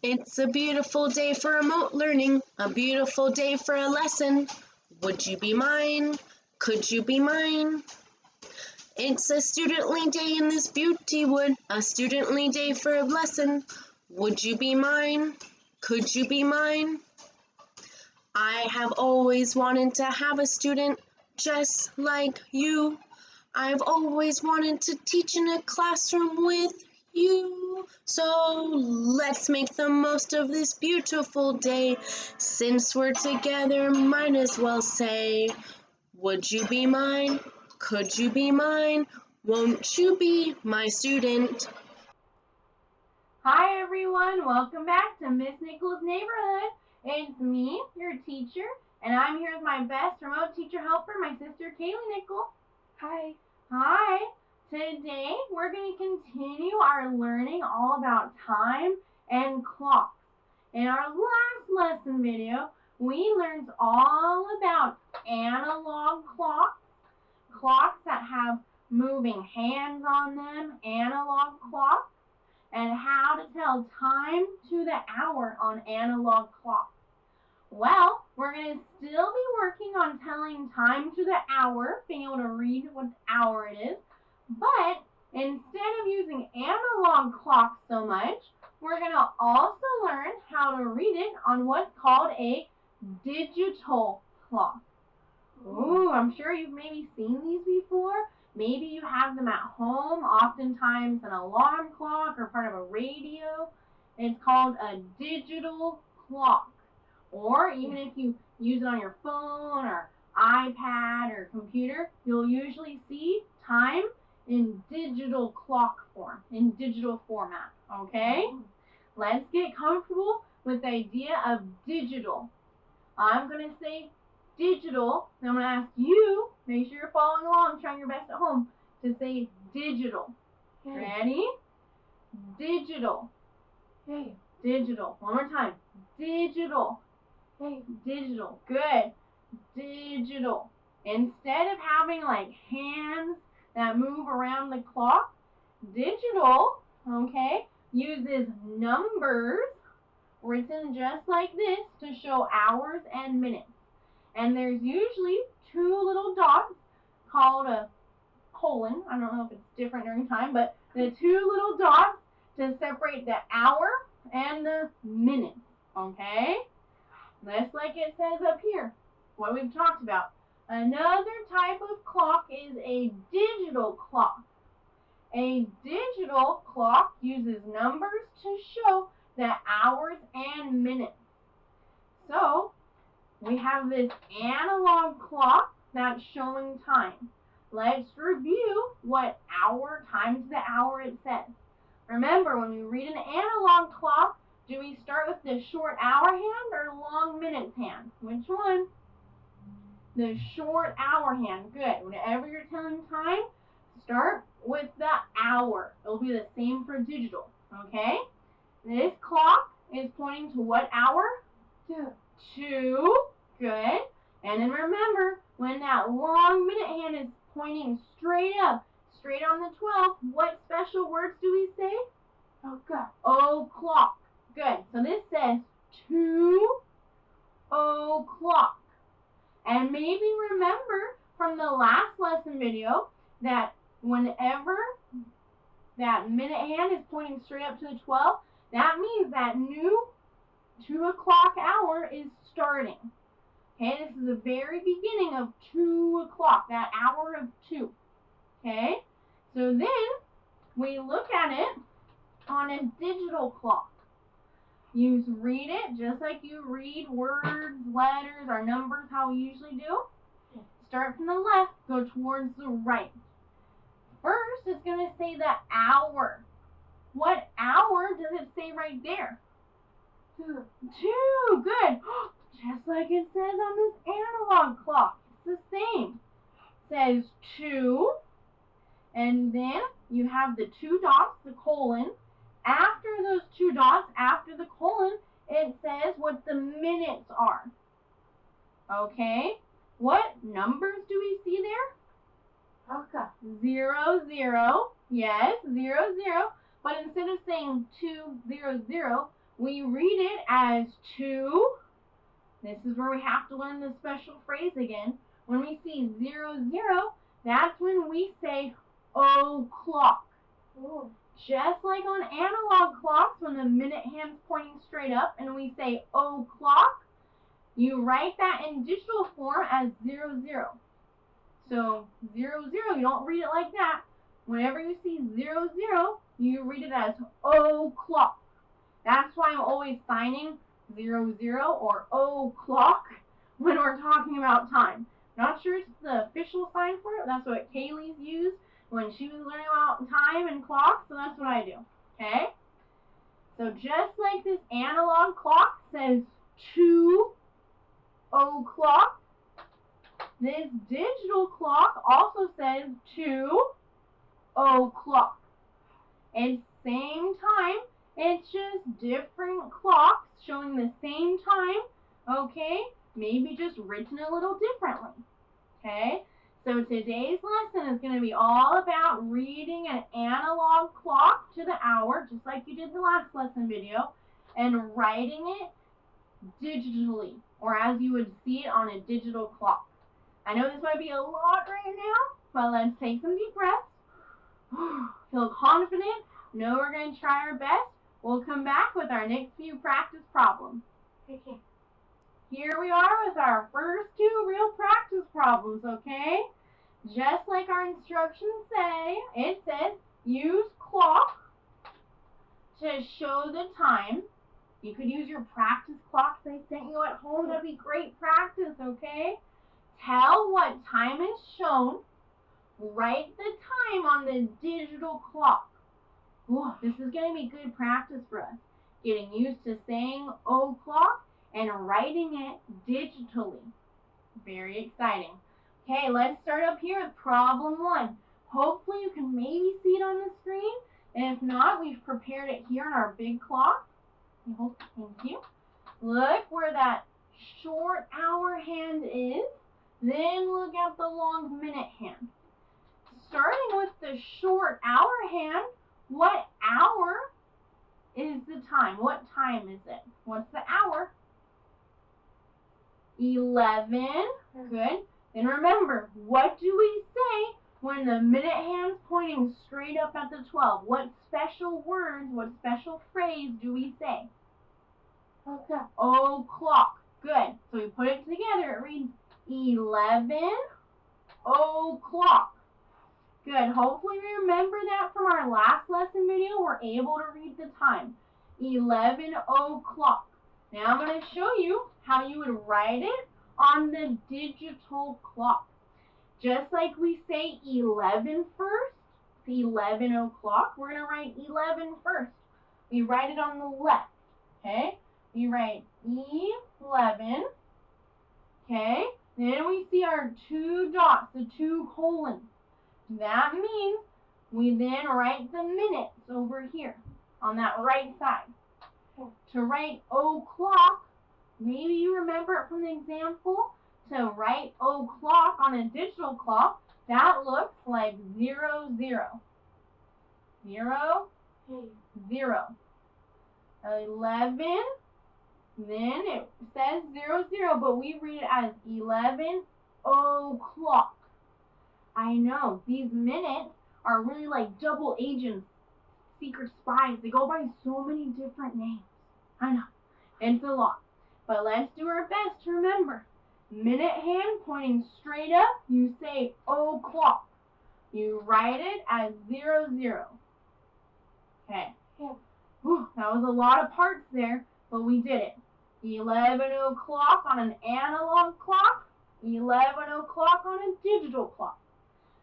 It's a beautiful day for remote learning, a beautiful day for a lesson. Would you be mine? Could you be mine? It's a studently day in this beauty wood, a studently day for a lesson. Would you be mine? Could you be mine? I have always wanted to have a student just like you. I've always wanted to teach in a classroom with you. So let's make the most of this beautiful day. Since we're together, might as well say, would you be mine? Could you be mine? Won't you be my student? Hi everyone, welcome back to Miss Nichols' Neighborhood. It's me, your teacher, and I'm here with my best remote teacher helper, my sister Kaylee Nichols. Hi. Hi. Today we're going to continue our learning all about time and clocks. In our last lesson video, we learned all about analog clocks, clocks that have moving hands on them, analog clocks, and how to tell time to the hour on analog clocks. Well, we're going to still be working on telling time to the hour, being able to read what hour it is, but instead of using analog clocks so much, we're going to also learn how to read it on what's called a digital clock. Ooh, I'm sure you've maybe seen these before. Maybe you have them at home, oftentimes an alarm clock or part of a radio. It's called a digital clock. Or even if you use it on your phone or iPad or computer, you'll usually see time in digital clock form, in digital format, okay? Let's get comfortable with the idea of digital. I'm going to say digital, and I'm going to ask you, make sure you're following along, trying your best at home, to say digital. Okay. Ready? Digital. Hey. Digital. One more time. Digital. Hey. Digital. Good. Digital. Instead of having like hands that move around the clock, digital, okay, uses numbers written just like this to show hours and minutes. And there's usually two little dots called a colon. I don't know if it's different during time, but the two little dots to separate the hour and the minutes, okay? Just like it says up here, what we've talked about. Another type of clock is a digital clock. A digital clock uses numbers to show the hours and minutes. So, we have this analog clock that's showing time. Let's review what hour, time to the hour it says. Remember, when we read an analog clock, do we start with the short hour hand or long minutes hand? Which one? The short hour hand. Good. Whenever you're telling time, start with the hour. It'll be the same for digital. Okay? This clock is pointing to what hour? 2. 2. Good. And then remember, when that long minute hand is pointing straight up, straight on the 12, what special words do we say? O'clock. Good. So this says 2 o'clock. And maybe remember from the last lesson video that whenever that minute hand is pointing straight up to the 12, that means that new 2 o'clock hour is starting. Okay, this is the very beginning of 2 o'clock, that hour of 2. Okay, so then we look at it on a digital clock. You read it just like you read words, letters, or numbers, how we usually do. Start from the left, go towards the right. First, it's going to say the hour. What hour does it say right there? 2. 2, good. Just like it says on this analog clock. It's the same. It says 2, and then you have the 2 dots, the colon. After those 2 dots, after the colon, it says what the minutes are. Okay, what numbers do we see there? Okay. 0, 0. Yes, 0, 0. But instead of saying 2, 0, 0, we read it as 2. This is where we have to learn the special phrase again. When we see 0, 0, that's when we say o'clock. Ooh. Just like on analog clocks, when the minute hand's pointing straight up and we say o'clock, you write that in digital form as 0, 0. So 0, 0, you don't read it like that. Whenever you see 0, 0, you read it as o'clock. That's why I'm always signing 0, 0 or o'clock when we're talking about time. Not sure it's the official sign for it. That's what Kaylee's used when she was learning about time and clocks, so that's what I do. Okay? So just like this analog clock says 2 o'clock, this digital clock also says 2 o'clock. It's same time, it's just different clocks showing the same time, okay? Maybe just written a little differently, okay? So today's lesson is going to be all about reading an analog clock to the hour, just like you did the last lesson video, and writing it digitally, or as you would see it on a digital clock. I know this might be a lot right now, but let's take some deep breaths. Feel confident. Know we're going to try our best. We'll come back with our next few practice problems. Okay. Here we are with our first 2 real practice problems, okay? Just like our instructions say, it says use clock to show the time. You could use your practice clocks they sent you at home. That'd be great practice, okay? Tell what time is shown. Write the time on the digital clock. Ooh, this is going to be good practice for us. Getting used to saying o'clock and writing it digitally. Very exciting. Okay, let's start up here with problem 1. Hopefully you can maybe see it on the screen. And if not, we've prepared it here on our big clock. Thank you. Look where that short hour hand is. Then look at the long minute hand. Starting with the short hour hand, what hour is the time? What time is it? What's the hour? 11. Good. Then remember, what do we say when the minute hand's pointing straight up at the 12? What special words, what special phrase do we say? Okay. O'clock. Good. So we put it together. It reads 11 o'clock. Good. Hopefully you remember that from our last lesson video. We're able to read the time. 11 o'clock. Now I'm going to show you how you would write it on the digital clock. Just like we say 11 first, 11 o'clock, we're going to write 11 first. We write it on the left, okay? We write 11, okay? Then we see our 2 dots, the 2 colons. That means we then write the minutes over here on that right side. To write o'clock, maybe you remember it from the example. To write o'clock on a digital clock, that looks like 0, 0. 0, 0. 11, then it says 0, 0, but we read it as 11 o'clock. I know, these minutes are really like double agents, secret spies. They go by so many different names. I know, it's a lot. But let's do our best to remember. Minute hand pointing straight up, you say o'clock. You write it as 0, 0. Okay. Whew, that was a lot of parts there, but we did it. 11 o'clock on an analog clock, 11 o'clock on a digital clock.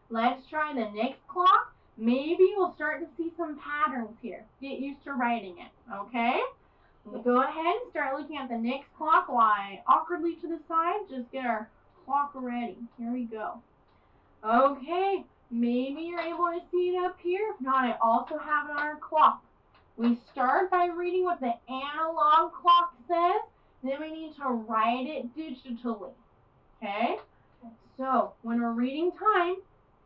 Let's try the next clock. Maybe we'll start to see some patterns here. Get used to writing it, okay? We'll go ahead and start looking at the next clock while I awkwardly to the side just get our clock ready. Here we go. Okay, maybe you're able to see it up here. If not, I also have it on our clock. We start by reading what the analog clock says. Then we need to write it digitally. Okay? So, when we're reading time,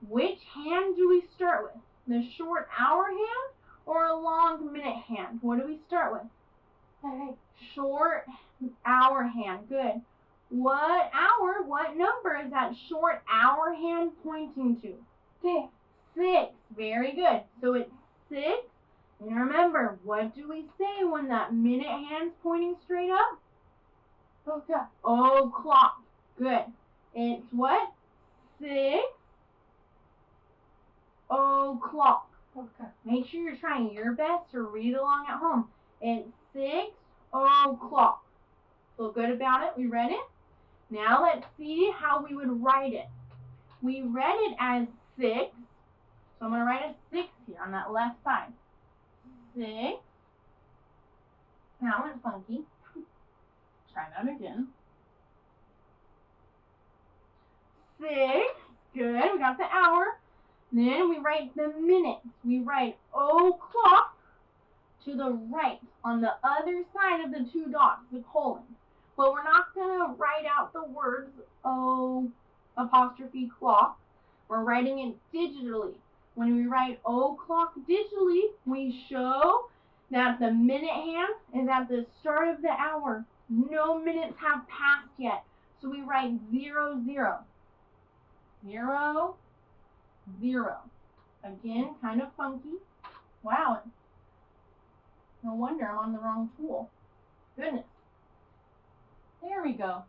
which hand do we start with? The short hour hand or a long minute hand? What do we start with? Hey. Short hour hand. Good. What hour, what number is that short hour hand pointing to? 6. 6. Very good. So it's 6. And remember, what do we say when that minute hand's pointing straight up? Okay. O'clock. Good. It's what? 6 o'clock. Okay. Make sure you're trying your best to read along at home. It's 6 o'clock. Feel good about it? We read it? Now let's see how we would write it. We read it as 6. So I'm going to write a 6 here on that left side. 6. That one's funky. Try that again. 6. Good. We got the hour. Then we write the minutes. We write o'clock to the right on the other side of the 2 dots, the colon. But we're not going to write out the words O apostrophe clock. We're writing it digitally. When we write o'clock digitally, we show that the minute hand is at the start of the hour. No minutes have passed yet. So we write 0, 0. 0, 0. Again, kind of funky. Wow. No wonder I'm on the wrong tool. Goodness. There we go.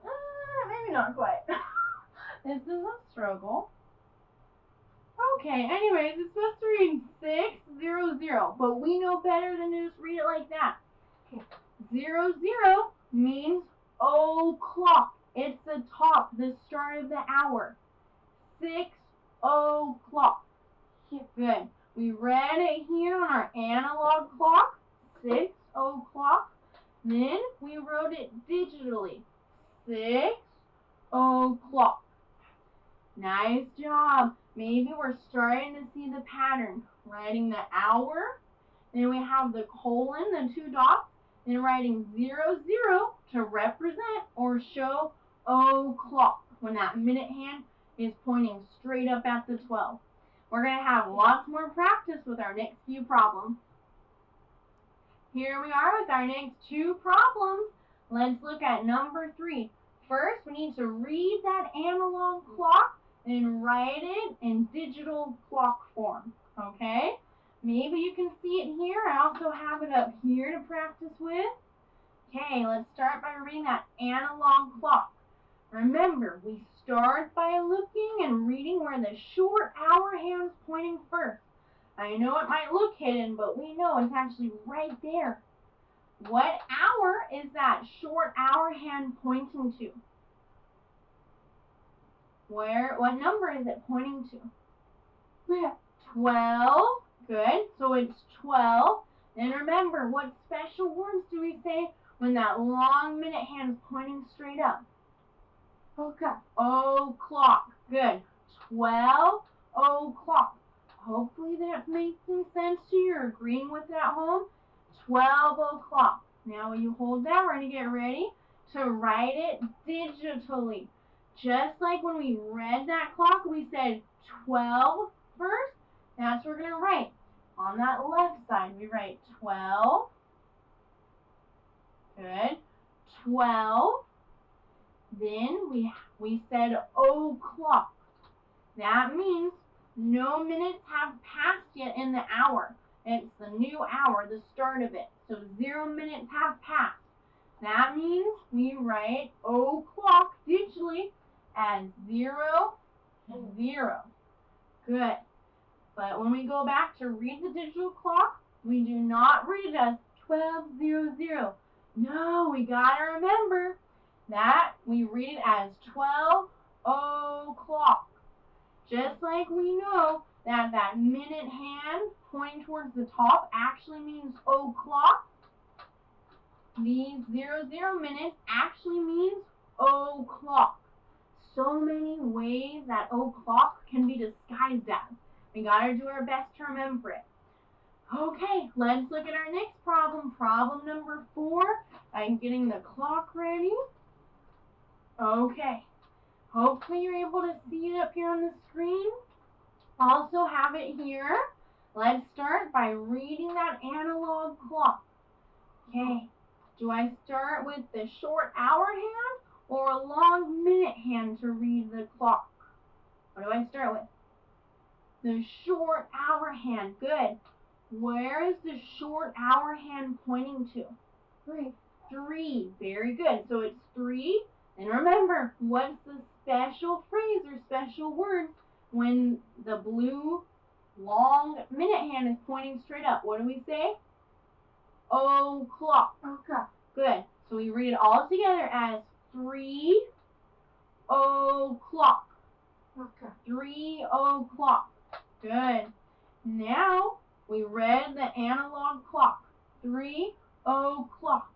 Maybe not quite. This is a struggle. Okay, anyways, it's supposed to read 6, 0, 0. But we know better than to just read it like that. 0, 0 means o'clock. It's the top, the start of the hour. 6 o'clock. Good. We read it here on our analog clock. 6 o'clock. Then we wrote it digitally. 6 o'clock. Nice job. Maybe we're starting to see the pattern. Writing the hour. Then we have the colon, the 2 dots. Then writing 0, 0 to represent or show o'clock when that minute hand is pointing straight up at the 12. We're going to have lots more practice with our next few problems. Here we are with our next 2 problems. Let's look at number 3. First, we need to read that analog clock and write it in digital clock form. Okay? Maybe you can see it here. I also have it up here to practice with. Okay, let's start by reading that analog clock. Remember, we start by looking and reading where the short hour hand's pointing first. I know it might look hidden, but we know it's actually right there. What hour is that short hour hand pointing to? What number is it pointing to? 12. Good. So it's 12. And remember, what special words do we say when that long minute hand's pointing straight up? Okay. O'clock. Good. 12 o'clock. Hopefully that's making sense to you. You're agreeing with it at home. 12 o'clock. Now when you hold that, we're going to get ready to write it digitally. Just like when we read that clock, we said 12 first. That's what we're going to write. On that left side, we write 12. Good. 12. Then we said o'clock. That means no minutes have passed yet in the hour. It's the new hour, the start of it. So 0 minutes have passed. That means we write o'clock digitally as 0, 0. Good. But when we go back to read the digital clock, we do not read it as 12:00. No, we gotta remember that we read it as 12 o'clock. Just like we know that that minute hand pointing towards the top actually means o'clock, these 00 minutes actually means o'clock. So many ways that o'clock can be disguised as. We gotta do our best to remember it. Okay, let's look at our next problem. Problem number 4. I'm getting the clock ready. Okay. Hopefully you're able to see it up here on the screen. Also have it here. Let's start by reading that analog clock. Okay. Do I start with the short hour hand or a long minute hand to read the clock? What do I start with? The short hour hand. Good. Where is the short hour hand pointing to? 3. 3. Very good. So it's 3. And remember, what's the special phrase or special word when the blue long minute hand is pointing straight up? What do we say? O'clock. Okay. Good. So we read it all together as 3 o'clock. Okay. 3 o'clock. Good. Now we read the analog clock. 3 o'clock.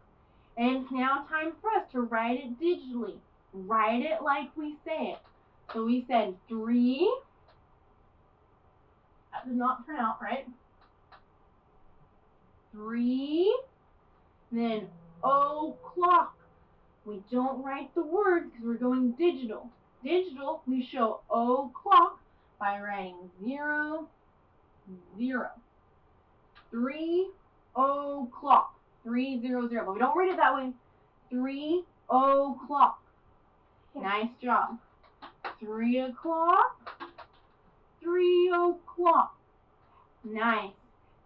And it's now time for us to write it digitally. Write it like we say it. So we said 3. That does not turn out right. 3. Then o'clock. We don't write the words because we're going digital. Digital, we show o'clock by writing 0, 0. 3 o'clock. 3, 0, 0. But we don't read it that way. 3 o'clock. Nice job. 3 o'clock. 3 o'clock. Nice.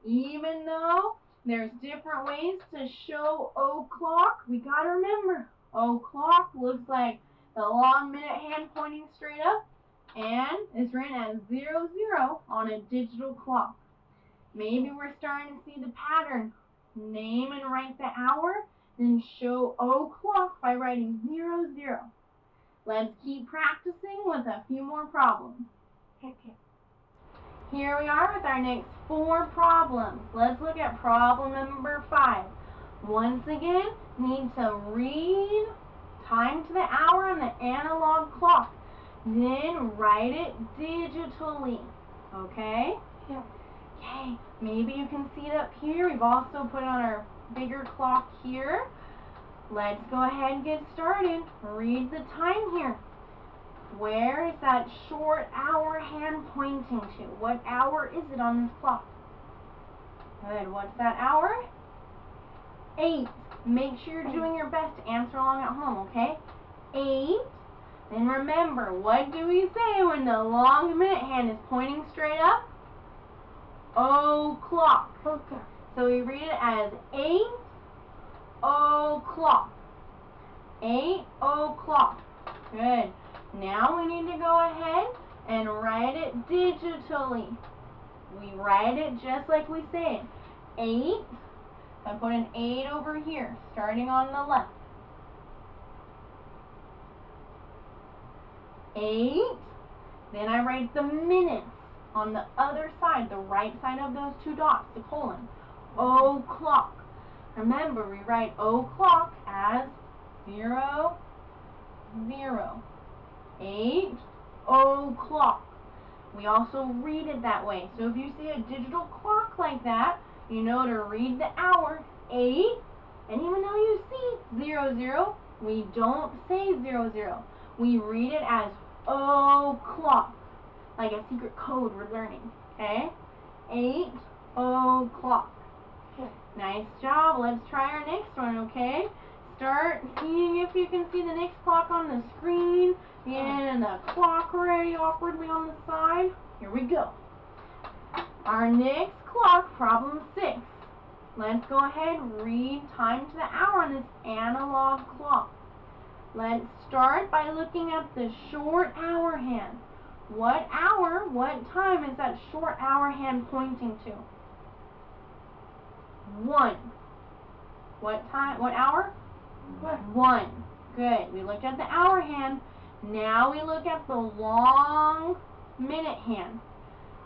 Even though there's different ways to show o'clock, we gotta remember, o'clock looks like the long minute hand pointing straight up, and it's written as 0, 0 on a digital clock. Maybe we're starting to see the pattern. Name and write the hour, then show o'clock by writing 0, 0. Let's keep practicing with a few more problems. Okay. Here we are with our next 4 problems. Let's look at problem number 5. Once again, need to read time to the hour on the analog clock. Then write it digitally. Okay? Yeah. Okay, maybe you can see it up here. We've also put on our bigger clock here. Let's go ahead and get started. Read the time here. Where is that short hour hand pointing to? What hour is it on this clock? Good. What's that hour? 8. Make sure you're doing your best to answer along at home, okay? 8. And remember, what do we say when the long minute hand is pointing straight up? O'clock. Okay. So we read it as 8 o'clock. 8 o'clock. Good. Now we need to go ahead and write it digitally. We write it just like we say it. 8. I put an 8 over here, starting on the left. 8. Then I write the minutes on the other side, the right side of those 2 dots, the colon. O'clock. Remember, we write o'clock as 0, 0. 8 o'clock. We also read it that way. So if you see a digital clock like that, you know to read the hour, 8. And even though you see 0, 0, we don't say 0, 0. We read it as o'clock, like a secret code we're learning. Okay? 8 o'clock. Okay. Nice job. Let's try our next one, okay? Start seeing if you can see the next clock on the screen. And the clock already awkwardly on the side. Here we go. Our next clock, problem 6. Let's go ahead and read time to the hour on this analog clock. Let's start by looking at the short hour hand. What hour, what time is that short hour hand pointing to? 1. What time, what hour? 1. Good. We looked at the hour hand. Now we look at the long minute hand.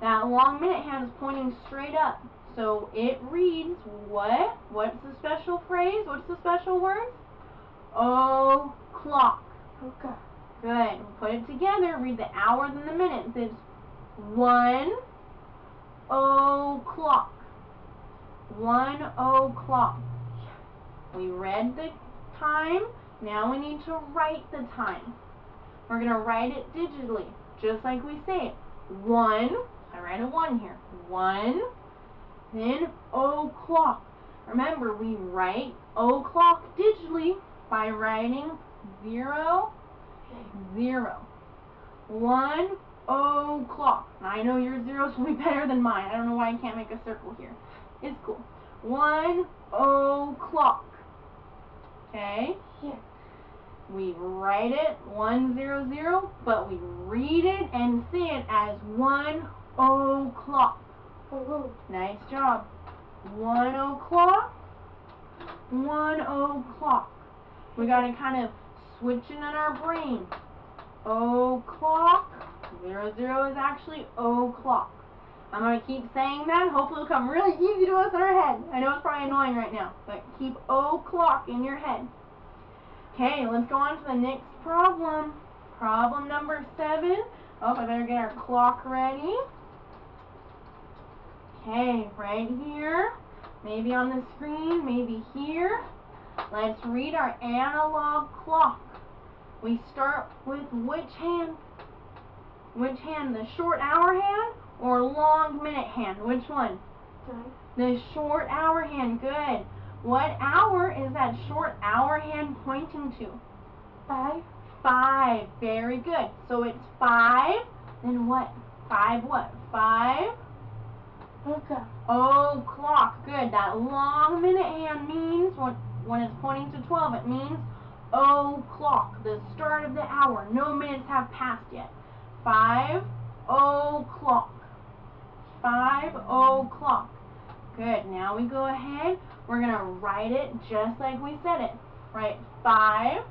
That long minute hand is pointing straight up. So it reads what? What's the special phrase? What's the special word? O'clock. Okay. Good. We'll put it together. Read the hours and the minutes. It's 1 o'clock. 1 o'clock. We read the time. Now we need to write the time. We're going to write it digitally, just like we say it. 1, I write a 1 here. 1, then o'clock. Remember, we write o'clock digitally by writing 0, 0. 1 o'clock. I know your zeros will be better than mine. I don't know why I can't make a circle here. It's cool. 1 o'clock. Okay? Yeah. We write it 100, but we read it and say it as 1 o'clock. Oh. Nice job. 1 o'clock. 1 o'clock. We got to kind of switch it in our brain. O'clock. 00 is actually o'clock. I'm going to keep saying that. Hopefully it'll come really easy to us in our head. I know it's probably annoying right now, but keep o'clock in your head. Okay, let's go on to the next problem. Problem number 7. Oh, I better get our clock ready. Okay, right here. Maybe on the screen, maybe here. Let's read our analog clock. We start with which hand? Which hand? The short hour hand or long minute hand? Which one? The short hour hand. Good. What hour is that short hour hand pointing to? 5. 5. Very good. So it's 5. Then what? 5 what? 5 o'clock. Good. That long minute hand means when it's pointing to 12, it means o'clock, the start of the hour. No minutes have passed yet. 5 o'clock. 5 o'clock. Good. Now we go ahead. We're going to write it just like we said it. Write 5.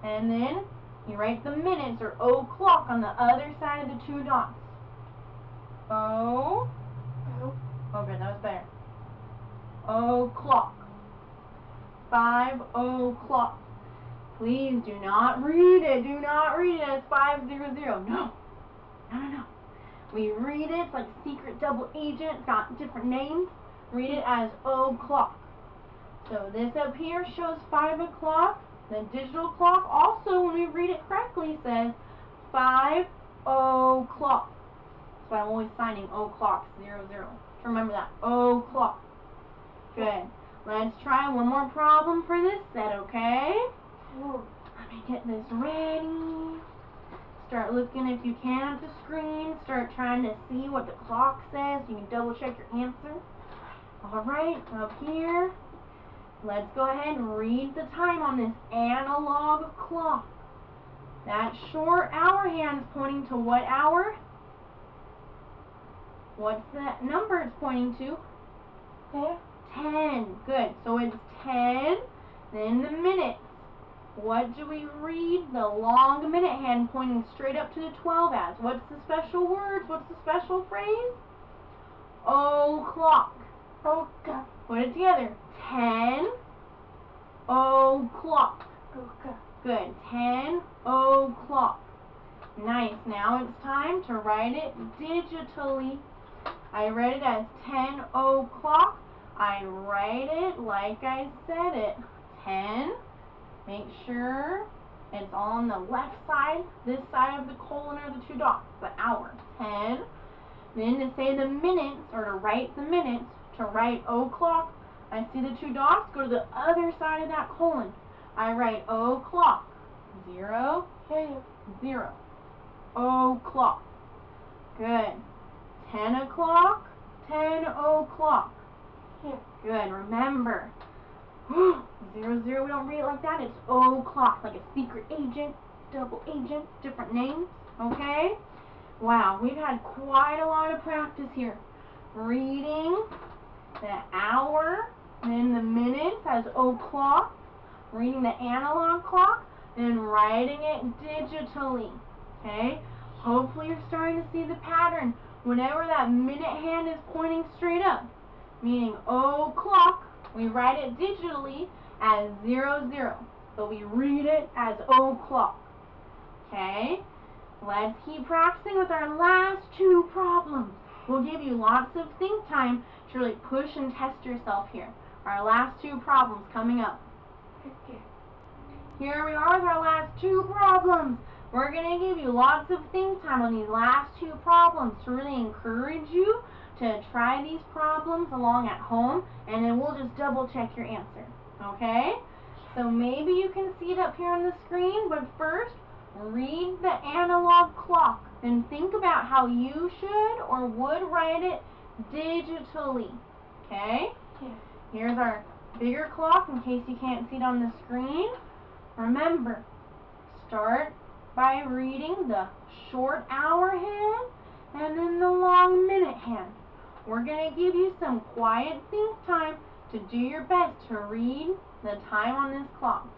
And then you write the minutes or o'clock on the other side of the 2 dots. O. Oh, good. That was better. O'clock. 5 o'clock. Please do not read it. Do not read it as 500. No. No. We read it. It's like a secret double agent. It's got different names. Read it as o'clock. So this up here shows 5 o'clock. The digital clock also, when we read it correctly, says 5 o'clock. So I'm always signing o'clock 00. So remember that. O'clock. Good. Let's try one more problem for this set, okay? Let me get this ready. Start looking if you can at the screen. Start trying to see what the clock says. You can double check your answer. Alright, up here. Let's go ahead and read the time on this analog clock. That short hour hand is pointing to what hour? What's that number it's pointing to? 10. Good. So it's 10. Then the minutes. What do we read the long minute hand pointing straight up to the 12 as? What's the special words? What's the special phrase? O'clock. Put it together. 10 o'clock. Good. 10 o'clock. Nice. Now it's time to write it digitally. I read it as 10 o'clock. I write it like I said it. 10. Make sure it's on the left side, this side of the colon or the 2 dots, the hour. 10. Then to say the minutes, or to write the minutes, to write o'clock, I see the 2 dots, go to the other side of that colon. I write o'clock. 0, 0. O'clock. Good. 10 o'clock, 10 o'clock. Good. Remember, 00, we don't read it like that. It's o'clock, like a secret agent, double agent, different names. Okay? Wow, we've had quite a lot of practice here. Reading the hour, then the minutes as o'clock, reading the analog clock, and writing it digitally. Okay? Hopefully you're starting to see the pattern. Whenever that minute hand is pointing straight up, meaning o'clock, we write it digitally as 00, but we read it as o'clock. Okay? Let's keep practicing with our last 2 problems. We'll give you lots of think time to really push and test yourself here. Our last 2 problems coming up. Here we are with our last 2 problems. We're going to give you lots of think time on these last 2 problems to really encourage you to try these problems along at home, and then we'll just double check your answer, okay? So maybe you can see it up here on the screen, but first, read the analog clock and think about how you should or would write it digitally, okay? Yeah. Here's our bigger clock in case you can't see it on the screen. Remember, start by reading the short hour hand and then the long minute hand. We're going to give you some quiet think time to do your best to read the time on this clock.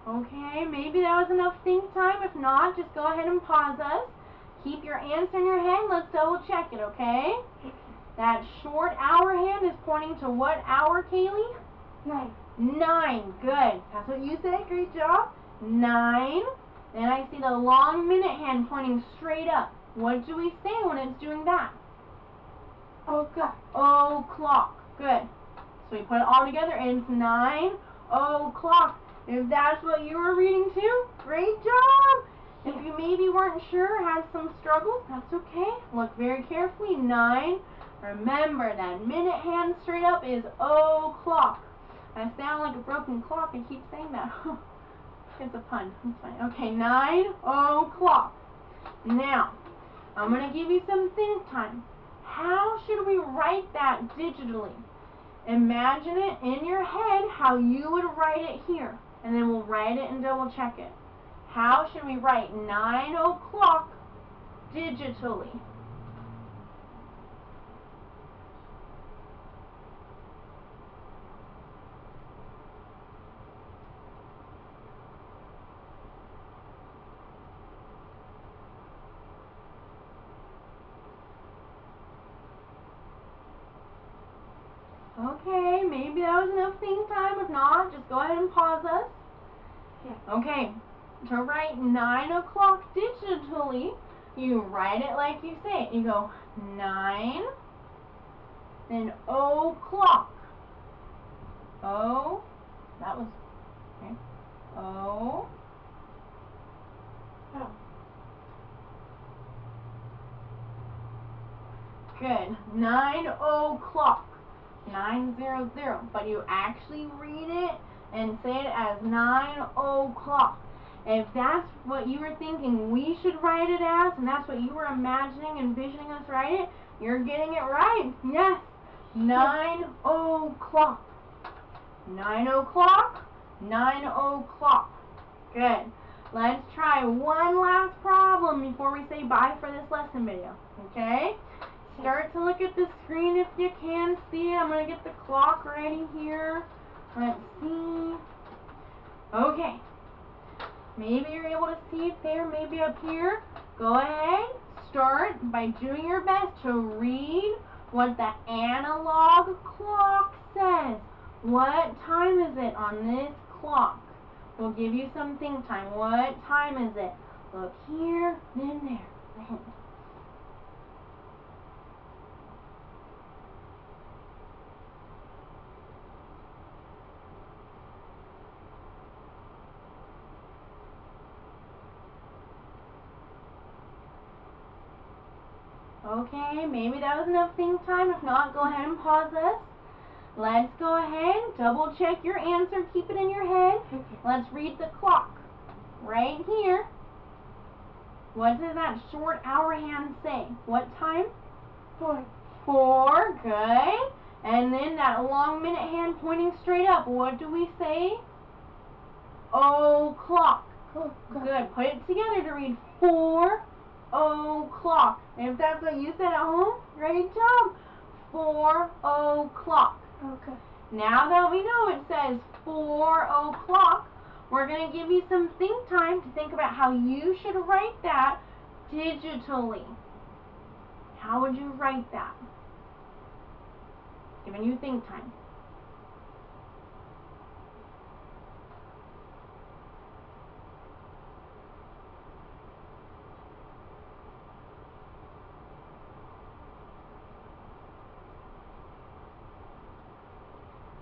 Okay, maybe that was enough think time. If not, just go ahead and pause us. Keep your answer in your head. Let's double check it, okay? That short hour hand is pointing to what hour, Kaylee? 9. 9. Good. That's what you said. Great job. 9. Then I see the long minute hand pointing straight up. What do we say when it's doing that? Okay. O'clock. Good. So we put it all together and it's 9 o'clock. If that's what you were reading too, great job. If you maybe weren't sure, had some struggles, that's okay. Look very carefully. 9. Remember that minute hand straight up is o'clock. I sound like a broken clock. I keep saying that. It's a pun. It's fine. Okay, 9 o'clock. Now, I'm going to give you some think time. How should we write that digitally? Imagine it in your head how you would write it here. And then we'll write it and double check it. How should we write 9 o'clock digitally? Okay, maybe that was enough think time. If not, just go ahead and pause us. Yeah. Okay, to write 9 o'clock digitally, you write it like you say it. You go 9, then o'clock. O, that was, okay, O. Oh. Good, 9 o'clock. 900, but you actually read it and say it as 9 o'clock. If that's what you were thinking we should write it as, and that's what you were imagining, envisioning us write it, you're getting it right. Yes, 9 o'clock. 9 o'clock, 9 o'clock. Good. Let's try one last problem before we say bye for this lesson video, okay? Start to look at the screen if you can see it. I'm going to get the clock ready here. Let's see. Okay. Maybe you're able to see it there, maybe up here. Go ahead. Start by doing your best to read what the analog clock says. What time is it on this clock? We'll give you some think time. What time is it? Look here, then there. Then. Okay, maybe that was enough think time. If not, go ahead and pause us. Let's go ahead, double check your answer, keep it in your head. Let's read the clock. Right here. What does that short hour hand say? What time? 4. 4, good. And then that long minute hand pointing straight up. What do we say? O'clock. Oh, Good. Put it together to read 4 o'clock. If that's what you said at home, great job. 4 o'clock. Okay. Now that we know it says 4 o'clock, we're going to give you some think time to think about how you should write that digitally. How would you write that? Giving you think time.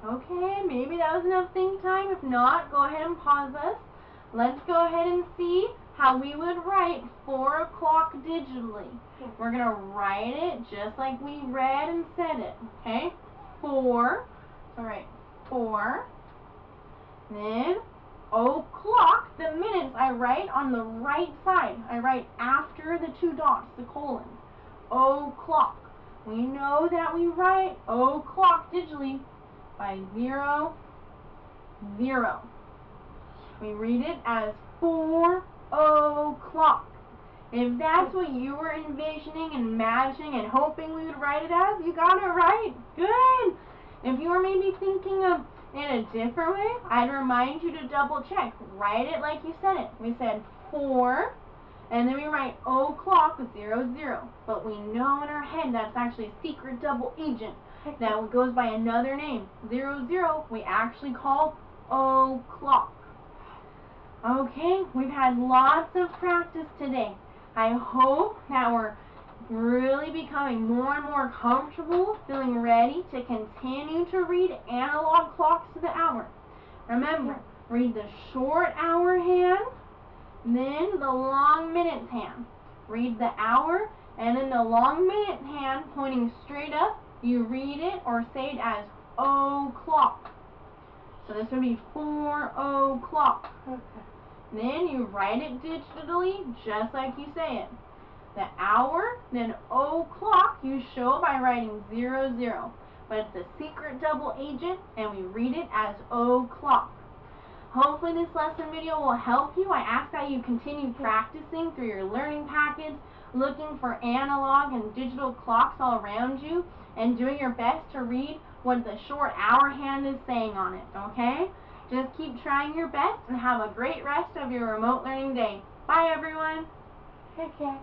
Okay, maybe that was enough think time. If not, go ahead and pause us. Let's go ahead and see how we would write 4 o'clock digitally. We're going to write it just like we read and said it, okay? 4, so write 4, then o'clock, the minutes I write on the right side. I write after the 2 dots, the colon. O'clock. We know that we write o'clock digitally by 0, 0. We read it as 4 o'clock. If that's what you were envisioning and imagining and hoping we would write it as, you got it right. Good. If you were maybe thinking of in a different way, I'd remind you to double check. Write it like you said it. We said 4, and then we write o'clock with 0, 0. But we know in our head that's actually a secret double agent that goes by another name. 0, 0 we actually call o'clock. Okay, we've had lots of practice today. I hope that we're really becoming more and more comfortable, feeling ready to continue to read analog clocks to the hour. Remember, read the short hour hand, then the long minutes hand. Read the hour, and then the long minute hand pointing straight up, you read it or say it as o'clock. So this would be 4 o'clock. Okay. Then you write it digitally just like you say it. The hour, then o'clock, you show by writing 0, 0. But it's a secret double agent, and we read it as o'clock. Hopefully this lesson video will help you. I ask that you continue practicing through your learning package, looking for analog and digital clocks all around you, and doing your best to read what the short hour hand is saying on it, okay? Just keep trying your best and have a great rest of your remote learning day. Bye, everyone. Okay.